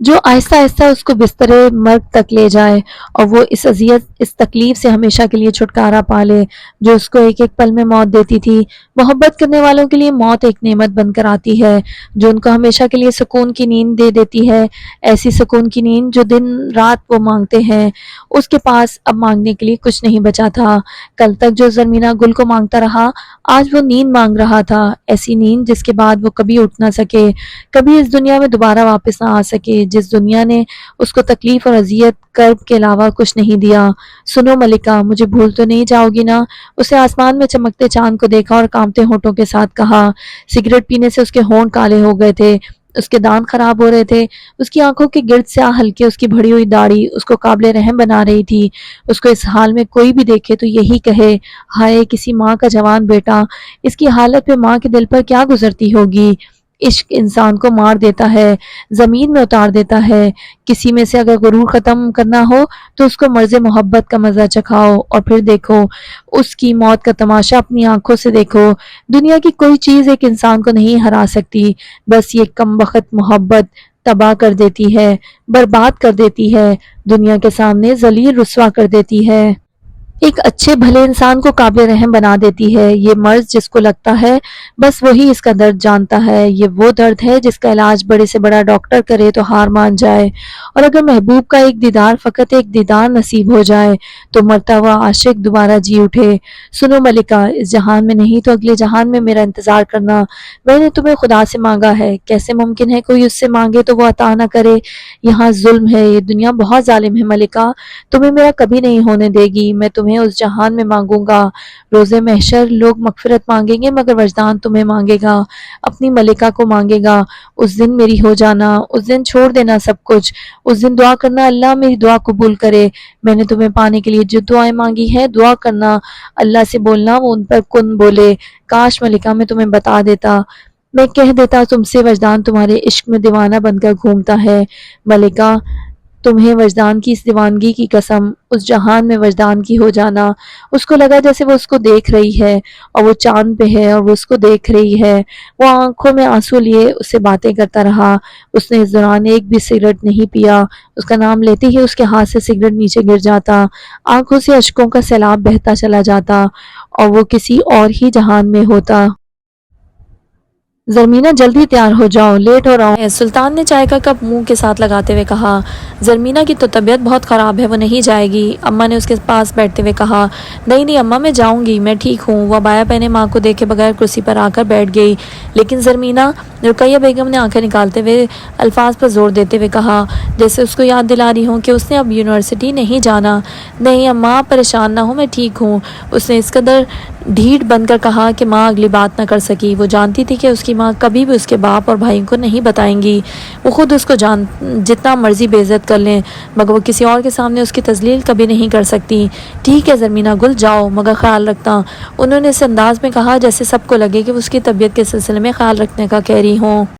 جو آہستہ آہستہ اس کو بستر مرگ تک لے جائے اور وہ اس اذیت اس تکلیف سے ہمیشہ کے لیے چھٹکارا پا لے جو اس کو ایک ایک پل میں موت دیتی تھی۔ محبت کرنے والوں کے لیے موت ایک نعمت بن کر آتی ہے جو ان کو ہمیشہ کے لیے سکون کی نیند دے دیتی ہے، ایسی سکون کی نیند جو دن رات وہ مانگتے ہیں۔ اس کے پاس اب مانگنے کے لیے کچھ نہیں بچا تھا، کل تک جو زرمینہ گل کو مانگتا رہا آج وہ نیند مانگ رہا تھا، ایسی نیند جس کے بعد وہ کبھی اٹھ نہ سکے، کبھی اس دنیا میں دوبارہ واپس نہ آ سکے، جس دنیا نے اس کو تکلیف اور اذیت کرب کے علاوہ کچھ نہیں دیا۔ سنو ملکہ، مجھے بھول تو نہیں جاؤ گی نا؟ اسے آسمان میں چمکتے چاند کو دیکھا اور کانپتے ہونٹوں کے ساتھ کہا۔ سگریٹ پینے سے اس کے ہونٹ کالے ہو گئے تھے، اس کے دانت خراب ہو رہے تھے، اس کی آنکھوں کے گرد سیاہ حلقے، اس کی بڑھی ہوئی داڑھی اس کو قابل رحم بنا رہی تھی۔ اس کو اس حال میں کوئی بھی دیکھے تو یہی کہے، ہائے کسی ماں کا جوان بیٹا، اس کی حالت پہ ماں کے دل پر کیا گزرتی ہوگی۔ عشق انسان کو مار دیتا ہے، زمین میں اتار دیتا ہے۔ کسی میں سے اگر غرور ختم کرنا ہو تو اس کو مرض محبت کا مزہ چکھاؤ اور پھر دیکھو اس کی موت کا تماشا اپنی آنکھوں سے دیکھو۔ دنیا کی کوئی چیز ایک انسان کو نہیں ہرا سکتی، بس یہ کم بخت محبت تباہ کر دیتی ہے، برباد کر دیتی ہے، دنیا کے سامنے ذلیل رسوا کر دیتی ہے۔ ایک اچھے بھلے انسان کو قابل رحم بنا دیتی ہے۔ یہ مرض جس کو لگتا ہے بس وہی اس کا درد جانتا ہے۔ یہ وہ درد ہے جس کا علاج بڑے سے بڑا ڈاکٹر کرے تو ہار مان جائے، اور اگر محبوب کا ایک دیدار، فقط ایک دیدار نصیب ہو جائے تو مرتا ہوا عاشق دوبارہ جی اٹھے۔ سنو ملکہ، اس جہان میں نہیں تو اگلے جہان میں میرا انتظار کرنا۔ میں نے تمہیں خدا سے مانگا ہے، کیسے ممکن ہے کوئی اس سے مانگے تو وہ عطا نہ کرے؟ یہاں ظلم ہے، یہ دنیا بہت ظالم ہے ملکہ، تمہیں میرا کبھی نہیں ہونے دے گی۔ میں تمہیں اس جہان میں مانگوں گا، روز محشر لوگ مغفرت مانگیں گے مگر وجدان تمہیں مانگے گا، اپنی ملکہ کو مانگے گا۔ اس دن میری ہو جانا، اس دن چھوڑ دینا سب کچھ، اس دن دعا کرنا اللہ میری دعا قبول کرے۔ میں نے تمہیں پانے کے لیے جو دعائیں مانگی ہیں دعا کرنا، اللہ سے بولنا وہ ان پر کن بولے۔ کاش ملکہ میں تمہیں بتا دیتا، میں کہہ دیتا تم سے وجدان تمہارے عشق میں دیوانہ بن کر گھومتا ہے۔ ملکہ تمہیں وجدان کی اس دیوانگی کی قسم، اس جہان میں وجدان کی ہو جانا۔ اس کو لگا جیسے وہ اس کو دیکھ رہی ہے اور وہ چاند پہ ہے اور وہ اس کو دیکھ رہی ہے۔ وہ آنکھوں میں آنسو لیے اس سے باتیں کرتا رہا۔ اس نے اس دوران ایک بھی سگریٹ نہیں پیا۔ اس کا نام لیتے ہی اس کے ہاتھ سے سگریٹ نیچے گر جاتا، آنکھوں سے اشکوں کا سیلاب بہتا چلا جاتا اور وہ کسی اور ہی جہان میں ہوتا۔ زرمینہ جلدی تیار ہو جاؤ، لیٹ ہو رہا ہوں۔ سلطان نے چائے کا کپ منہ کے ساتھ لگاتے ہوئے کہا۔ زرمینہ کی تو طبیعت بہت خراب ہے، وہ نہیں جائے گی، اماں نے اس کے پاس بیٹھتے ہوئے کہا۔ نہیں اماں، میں جاؤں گی، میں ٹھیک ہوں۔ وہ عبایا پہنے ماں کو دیکھے بغیر کرسی پر آ کر بیٹھ گئی۔ لیکن زرمینہ، رقیہ بیگم نے آنکھیں نکالتے ہوئے الفاظ پر زور دیتے ہوئے کہا، جیسے اس کو یاد دلا رہی ہوں کہ اس نے اب یونیورسٹی نہیں جانا۔ نہیں اماں، آپ پریشان نہ ہوں، میں ٹھیک ہوں۔ اس نے اس قدر ڈھیٹ بن کر کہا کہ ماں اگلی بات نہ کر سکی۔ وہ جانتی تھی کہ اس کی ماں کبھی بھی اس کے باپ اور بھائیوں کو نہیں بتائیں گی، وہ خود اس کو جتنا مرضی بے عزت کر لیں مگر وہ کسی اور کے سامنے اس کی تذلیل کبھی نہیں کر سکتی۔ ٹھیک ہے زرمینہ گل، جاؤ مگر خیال رکھنا۔ انہوں نے اس انداز میں کہا جیسے سب کو لگے کہ وہ اس کی طبیعت کے سلسلے میں خیال رکھنے کا کہہ رہی ہوں۔